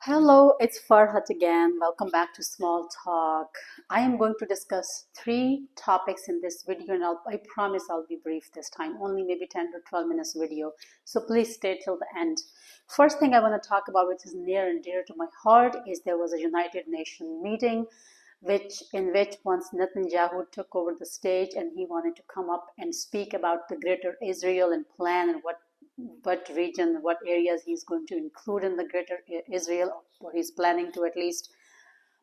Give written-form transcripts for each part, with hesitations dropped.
Hello, it's Farhat again. Welcome back to Small Talk. I am going to discuss three topics in this video, and I promise I'll be brief this time, only maybe 10 to 12 minutes video. So please stay till the end. First thing I want to talk about, which is near and dear to my heart, is there was a United Nations meeting in which once Netanyahu took over the stage and he wanted to come up and speak about the greater Israel and plan and what region, what areas he's going to include in the greater Israel, or he's planning to at least.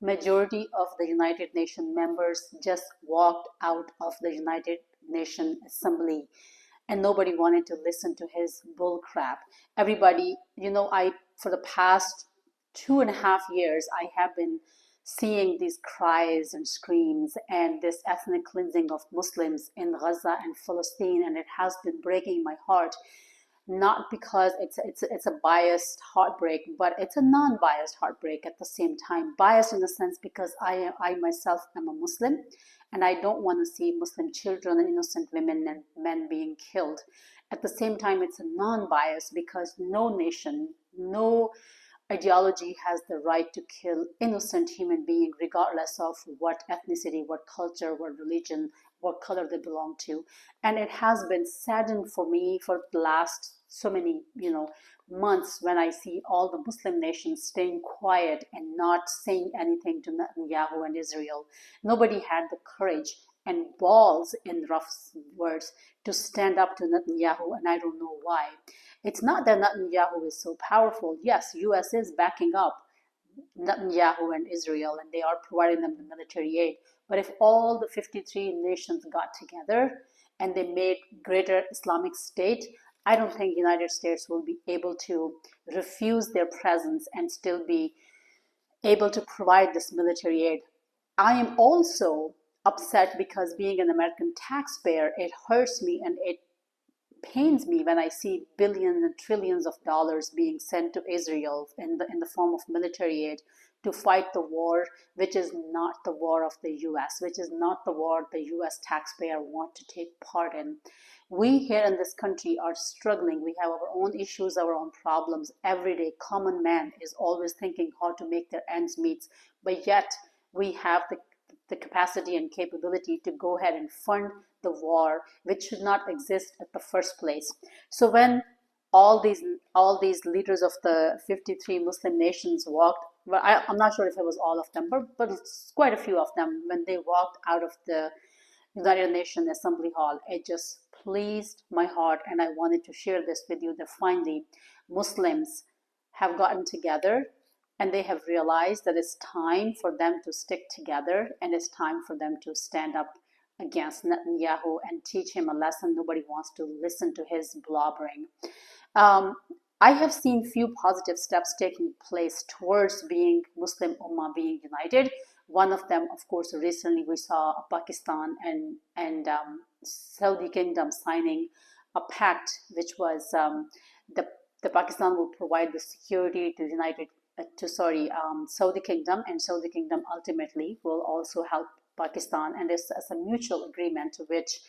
Majority of the United Nations members just walked out of the United Nations Assembly, and nobody wanted to listen to his bull crap. Everybody, I for the past 2.5 years, I have been seeing these cries and screams and this ethnic cleansing of Muslims in Gaza and Palestine, and it has been breaking my heart, not because it's a biased heartbreak, but it's a non-biased heartbreak at the same time. Biased in the sense because I myself am a Muslim, and I don't want to see Muslim children and innocent women and men being killed. At the same time, it's a non-biased because no nation, no ideology has the right to kill innocent human being regardless of what ethnicity, what culture, what religion, what color they belong to. And it has been saddened for me for the last so many months when I see all the Muslim nations staying quiet and not saying anything to Netanyahu and Israel. Nobody had the courage and balls, in rough words, to stand up to Netanyahu, and I don't know why. It's not that Netanyahu is so powerful. Yes, US is backing up Netanyahu and Israel, and they are providing them the military aid. But if all the 53 nations got together and they made greater Islamic State, I don't think United States will be able to refuse their presence and still be able to provide this military aid. I am also upset because being an American taxpayer, it hurts me and it pains me when I see billions and trillions of dollars being sent to Israel in the form of military aid to fight the war, which is not the war of the US, which is not the war the US taxpayer want to take part in. We here in this country are struggling. We have our own issues, our own problems. Every day, common man is always thinking how to make their ends meet, but yet we have the capacity and capability to go ahead and fund the war, which should not exist at the first place. So when all these leaders of the 53 Muslim nations walked, well, I'm not sure if it was all of them, but it's quite a few of them, when they walked out of the United Nations Assembly Hall, it just pleased my heart, and I wanted to share this with you that finally Muslims have gotten together and they have realized that it's time for them to stick together and it's time for them to stand up against Netanyahu and teach him a lesson. Nobody wants to listen to his blobbering. I have seen few positive steps taking place towards being Muslim Ummah being united. One of them, of course, recently we saw Pakistan and Saudi Kingdom signing a pact, which was the Pakistan will provide the security to Saudi Kingdom, and Saudi Kingdom ultimately will also help Pakistan, and it's a mutual agreement to which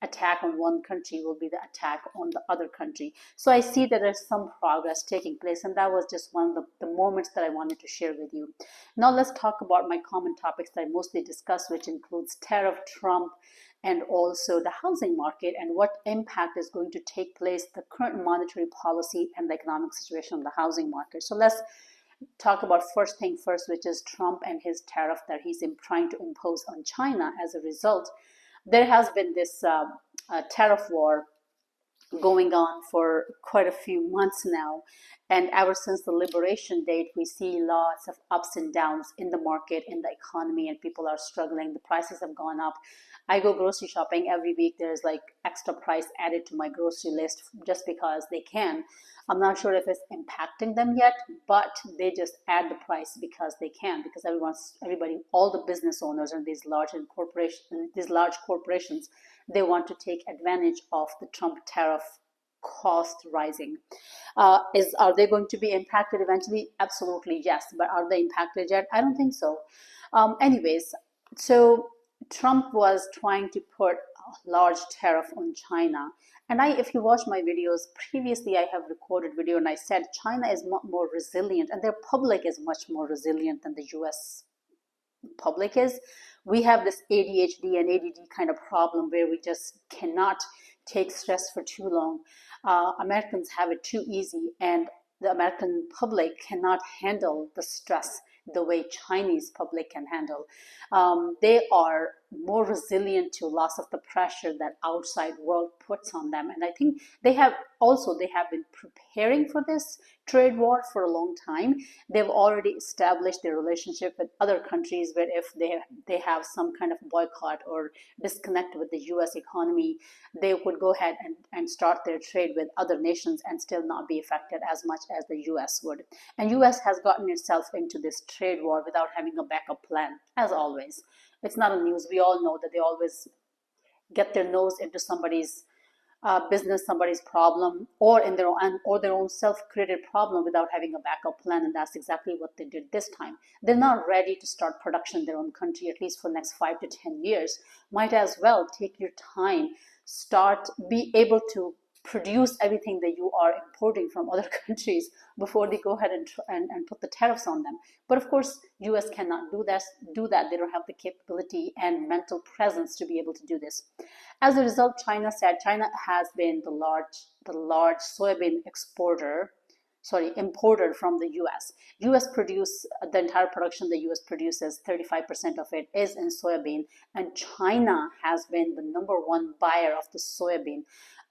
attack on one country will be the attack on the other country. So I see that there's some progress taking place, and that was just one of the moments that I wanted to share with you. Now let's talk about my common topics that I mostly discuss, which includes tariff, Trump, and also the housing market and what impact is going to take place, the current monetary policy and the economic situation of the housing market. So let's talk about first thing first, which is Trump and his tariff that he's trying to impose on China. As a result, there has been this tariff war going on for quite a few months now. And ever since the liberation date, we see lots of ups and downs in the market, in the economy, and people are struggling. The prices have gone up. I go grocery shopping every week. There's like extra price added to my grocery list just because they can. I'm not sure if it's impacting them yet, but they just add the price because they can, because everybody, all the business owners and these large corporations, they want to take advantage of the Trump tariff cost rising. Are they going to be impacted eventually? Absolutely, yes. But are they impacted yet? I don't think so. Anyways, so Trump was trying to put large tariff on China. And if you watch my videos previously, I have recorded video and I said China is more resilient and their public is much more resilient than the US public is. We have this ADHD and ADD kind of problem where we just cannot take stress for too long. Americans have it too easy, and the American public cannot handle the stress the way Chinese public can handle. They are more resilient to loss of the pressure that outside world puts on them, and I think they have been preparing for this trade war for a long time. They've already established their relationship with other countries where if they have some kind of boycott or disconnect with the US economy, they would go ahead and start their trade with other nations and still not be affected as much as the US would. And US has gotten itself into this trade war without having a backup plan, as always. It's not a news. We all know that they always get their nose into somebody's business, somebody's problem, or in their own self-created problem without having a backup plan, and that's exactly what they did this time. They're not ready to start production in their own country, at least for the next 5 to 10 years. Might as well take your time, be able to produce everything that you are importing from other countries before they go ahead and put the tariffs on them. But of course, US cannot do that. They don't have the capability and mental presence to be able to do this. As a result, China has been the large soybean importer from the US. US produce the entire production the US produces, 35% of it is in soybean, and China has been the #1 buyer of the soybean.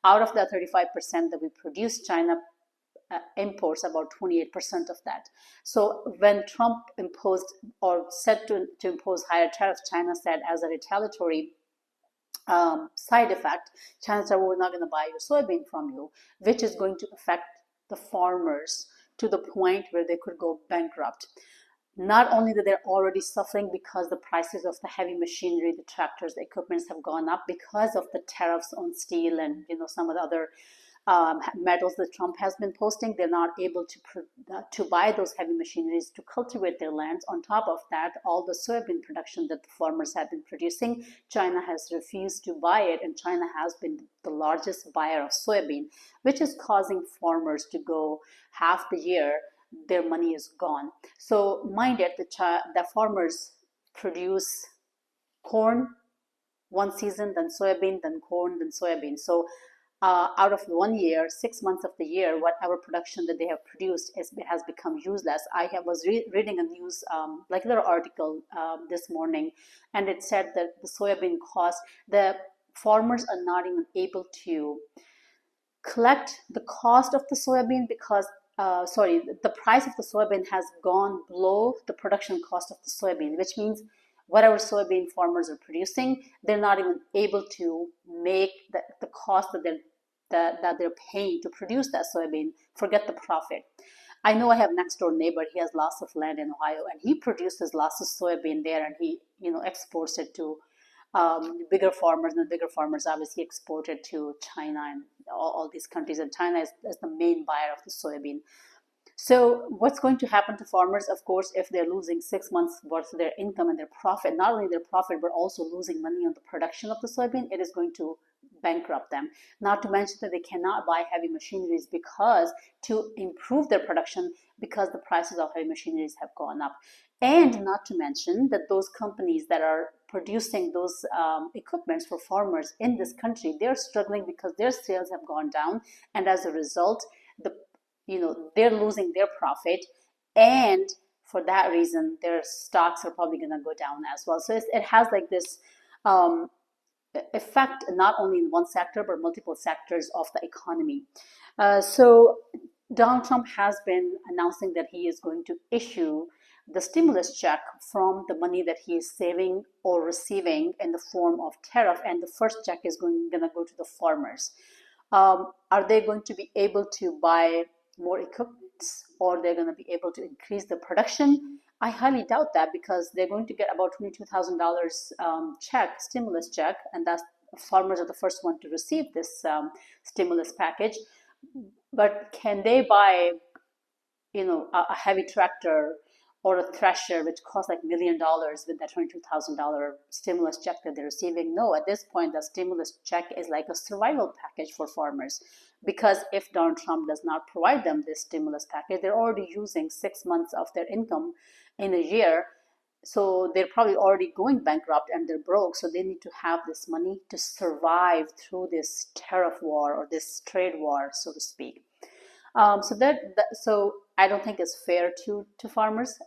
Out of the 35% that we produce, China imports about 28% of that. So when Trump imposed or said to impose higher tariffs, China said as a retaliatory side effect, China said, well, we're not going to buy your soybean from you, which is going to affect the farmers to the point where they could go bankrupt. Not only that they're already suffering because the prices of the heavy machinery, the tractors, the equipments have gone up because of the tariffs on steel and some of the other metals that Trump has been posting. They're not able to buy those heavy machineries to cultivate their lands. On top of that, all the soybean production that the farmers have been producing, China has refused to buy it, and China has been the largest buyer of soybean, which is causing farmers to go half the year their money is gone. So mind it, the farmers produce corn one season, then soybean, then corn, then soybean. So out of 1 year, 6 months of the year, whatever production that they have produced has become useless. I was reading a news, like a little article this morning, and it said that the soybean cost, the farmers are not even able to collect the cost of the soybean because the price of the soybean has gone below the production cost of the soybean, which means whatever soybean farmers are producing, they're not even able to make the cost that they're paying to produce that soybean. Forget the profit. I know I have next door neighbor. He has lots of land in Ohio, and he produces lots of soybean there, and he exports it to bigger farmers, and the bigger farmers obviously export it to China and all these countries, and China is the main buyer of the soybean. So what's going to happen to farmers, of course, if they're losing 6 months worth of their income and their profit, not only their profit, but also losing money on the production of the soybean, it is going to bankrupt them. Not to mention that they cannot buy heavy machineries to improve their production because the prices of heavy machineries have gone up. And not to mention that those companies that are producing those equipments for farmers in this country, they're struggling because their sales have gone down, and as a result, they're losing their profit, and for that reason, their stocks are probably going to go down as well. So it has like this effect not only in one sector but multiple sectors of the economy. So Donald Trump has been announcing that he is going to issue the stimulus check from the money that he is saving or receiving in the form of tariff, and the first check is going to go to the farmers. Are they going to be able to buy more equipment, or they're going to be able to increase the production? I highly doubt that, because they're going to get about $22,000 stimulus check, and that's farmers are the first one to receive this stimulus package. But can they buy, a heavy tractor or a thresher, which costs like $1 million with that $22,000 stimulus check that they're receiving. No, at this point, the stimulus check is like a survival package for farmers. Because if Donald Trump does not provide them this stimulus package, they're already using 6 months of their income in a year. So they're probably already going bankrupt and they're broke. So they need to have this money to survive through this tariff war or this trade war, so to speak. So I don't think it's fair to farmers.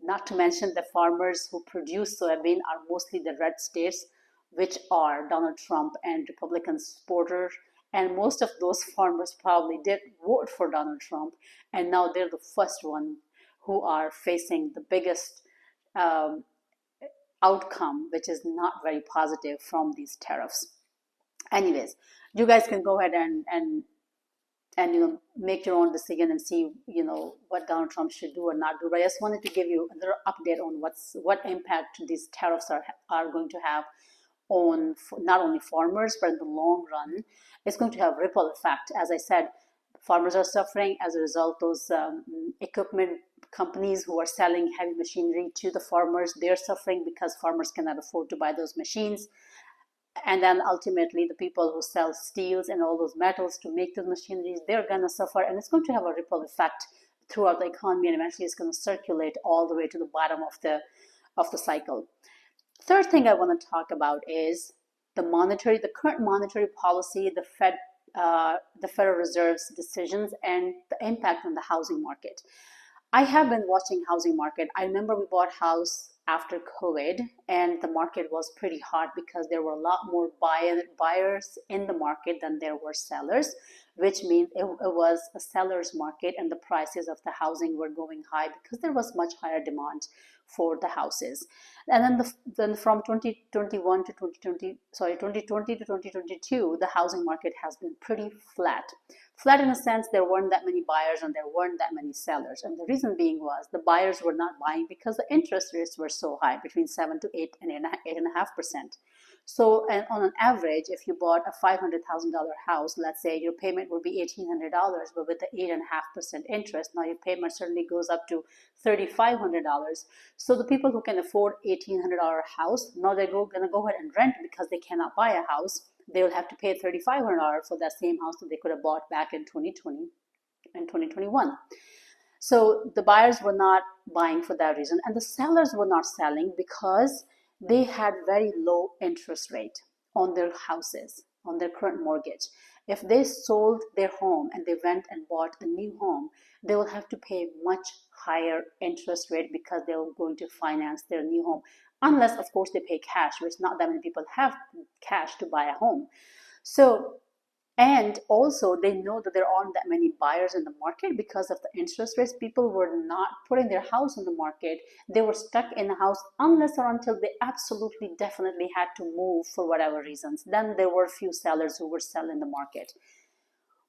Not to mention the farmers who produce soybean are mostly the red states, which are Donald Trump and Republican supporters. And most of those farmers probably did vote for Donald Trump, and now they're the first one who are facing the biggest um, outcome, which is not very positive from these tariffs. Anyways, you guys can go ahead and make your own decision and see what Donald Trump should do or not do. But I just wanted to give you another update on what impact these tariffs are going to have on not only farmers, but in the long run it's going to have ripple effect. As I said, farmers are suffering as a result. Those equipment companies who are selling heavy machinery to the farmers, they're suffering because farmers cannot afford to buy those machines. And then ultimately the people who sell steels and all those metals to make the machineries, they're going to suffer, and it's going to have a ripple effect throughout the economy, and eventually it's going to circulate all the way to the bottom of the cycle. Third thing I want to talk about is the current monetary policy, the Federal Reserve's decisions, and the impact on the housing market. I have been watching housing market. I remember we bought house after COVID, and the market was pretty hot because there were a lot more buyers in the market than there were sellers, which means it was a seller's market, and the prices of the housing were going high because there was much higher demand for the houses. And then from 2020 to 2022, the housing market has been pretty flat. Flat in a sense, there weren't that many buyers and there weren't that many sellers. And the reason being was the buyers were not buying because the interest rates were so high, between 7 to 8 and 8.5%. So, and on an average, if you bought a $500,000 house, let's say your payment would be $1,800, but with the 8.5% interest, now your payment certainly goes up to $3,500. So the people who can afford $1,800 house, now they're going to go ahead and rent because they cannot buy a house. They will have to pay $3,500 for that same house that they could have bought back in 2020 and 2021. So the buyers were not buying for that reason, and the sellers were not selling because they had very low interest rate on their houses, on their current mortgage. If they sold their home and they went and bought a new home, they will have to pay much higher interest rate because they're going to finance their new home. Unless, of course, they pay cash, which not that many people have cash to buy a home. So, and also they know that there aren't that many buyers in the market because of the interest rates. People were not putting their house on the market. They were stuck in the house unless or until they absolutely definitely had to move for whatever reasons. Then there were a few sellers who were selling the market.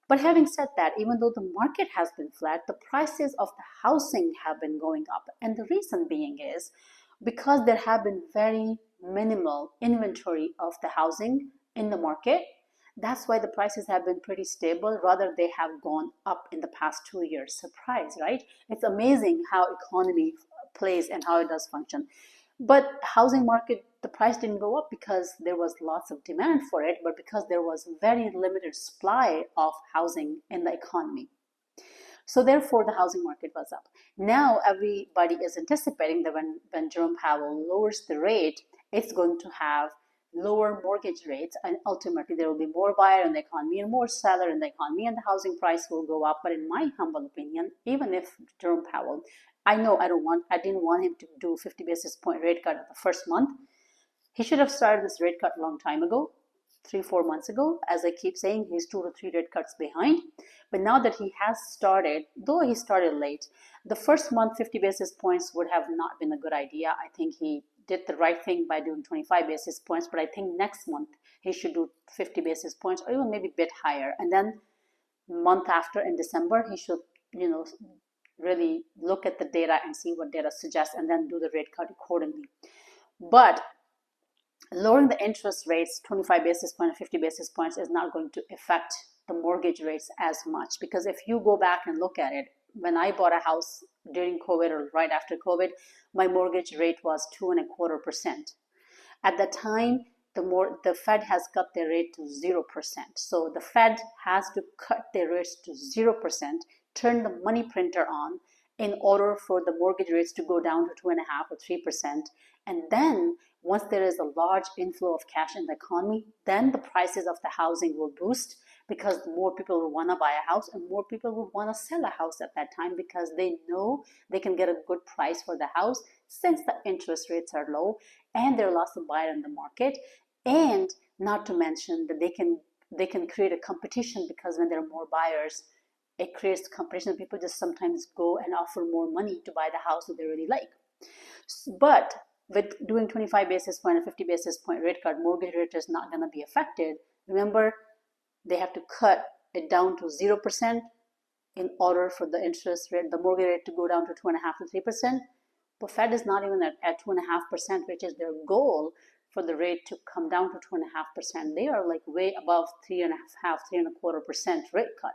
But having said that, even though the market has been flat, the prices of the housing have been going up. And the reason being is because there have been very minimal inventory of the housing in the market. That's why the prices have been pretty stable. Rather, they have gone up in the past 2 years. Surprise, right? It's amazing how economy plays and how it does function. But housing market, the price didn't go up because there was lots of demand for it, but because there was very limited supply of housing in the economy. So therefore, the housing market was up. Now everybody is anticipating that when Jerome Powell lowers the rate, it's going to have lower mortgage rates, and ultimately there will be more buyer in the economy and more seller in the economy, and the housing price will go up. But in my humble opinion, even if Jerome Powell, I know I didn't want him to do 50 basis point rate cut the first month. He should have started this rate cut a long time ago. 3-4 months ago. As I keep saying, he's 2 to 3 rate cuts behind. But now that he has started, though he started late, the first month 50 basis points would have not been a good idea. I think he did the right thing by doing 25 basis points, but I think next month he should do 50 basis points or even maybe a bit higher. And then month after in December, he should, really look at the data and see what data suggests and then do the rate cut accordingly. But lowering the interest rates 25 basis points or 50 basis points is not going to affect the mortgage rates as much, because if you go back and look at it, when I bought a house during COVID or right after COVID, my mortgage rate was 2.25%. At that time, the Fed has cut their rate to 0%. So the Fed has to cut their rates to 0%, turn the money printer on in order for the mortgage rates to go down to 2.5 or 3%. And then once there is a large inflow of cash in the economy, then the prices of the housing will boost because more people will want to buy a house and more people will want to sell a house at that time because they know they can get a good price for the house since the interest rates are low and there are lots of buyers in the market. And not to mention that they can create a competition because when there are more buyers, it creates competition. People just sometimes go and offer more money to buy the house that they really like. But with doing 25 basis point and 50 basis point rate cut, mortgage rate is not going to be affected. Remember, they have to cut it down to 0% in order for the interest rate, the mortgage rate to go down to 2.5 to 3%. But Fed is not even at 2.5%, which is their goal for the rate to come down to 2.5%. They are like way above 3.5, 3.25% rate cut.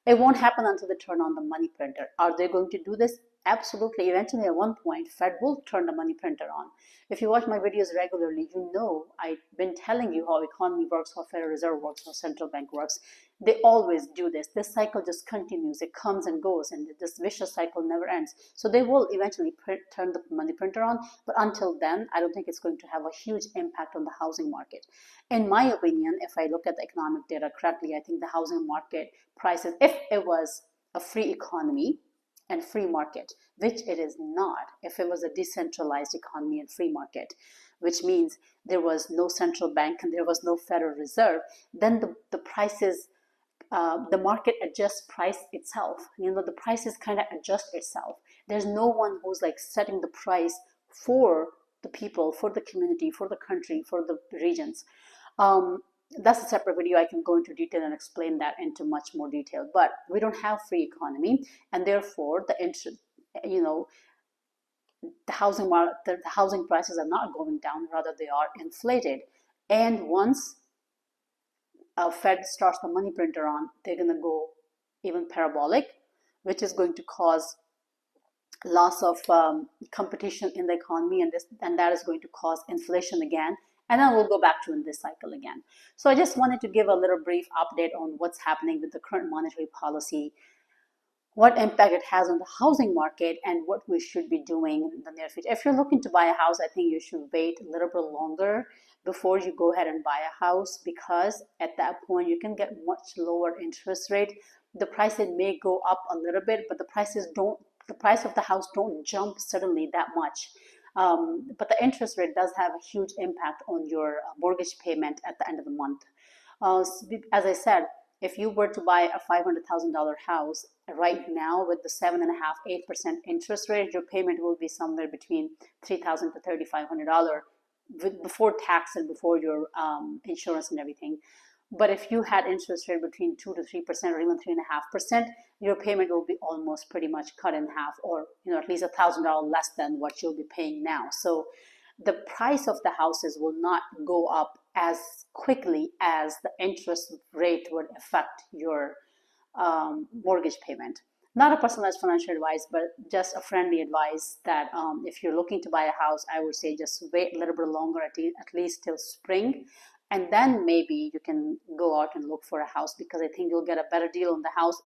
It won't happen until they turn on the money printer. Are they going to do this? Absolutely. Eventually, at one point, Fed will turn the money printer on. If you watch my videos regularly, you know I've been telling you how economy works, how Federal Reserve works, how central bank works. They always do this. This cycle just continues. It comes and goes, and this vicious cycle never ends. So they will eventually turn the money printer on, but until then, I don't think it's going to have a huge impact on the housing market. In my opinion, if I look at the economic data correctly, I think the housing market prices, if it was a free economy and free market, which it is not, if it was a decentralized economy and free market, which means there was no central bank and there was no Federal Reserve, then the prices, the market adjusts price itself. You know, the prices kind of adjust itself. There's no one who's like setting the price for the people, for the community, for the country, for the regions. That's a separate video. I can go into detail and explain that into much more detail. But we don't have free economy, and therefore the housing prices are not going down, rather they are inflated. And once Fed starts the money printer on, they're going to go even parabolic, which is going to cause loss of competition in the economy, and that is going to cause inflation again, and then we'll go back to in this cycle again. So I just wanted to give a little brief update on what's happening with the current monetary policy, what impact it has on the housing market, and what we should be doing in the near future. If you're looking to buy a house, I think you should wait a little bit longer before you go ahead and buy a house, because at that point you can get much lower interest rate. The prices may go up a little bit, but the price of the house don't jump suddenly that much. But the interest rate does have a huge impact on your mortgage payment at the end of the month. As I said, if you were to buy a $500,000 house right now with the 7.5%, 8% interest rate, your payment will be somewhere between $3,000 to $3,500 before tax and before your insurance and everything. But if you had interest rate between 2 to 3% or even 3.5%, your payment will be almost pretty much cut in half, or at least $1,000 less than what you'll be paying now. So the price of the houses will not go up as quickly as the interest rate would affect your mortgage payment. Not a personalized financial advice, but just a friendly advice that if you're looking to buy a house, I would say just wait a little bit longer, at least till spring. And then maybe you can go out and look for a house, because I think you'll get a better deal on the house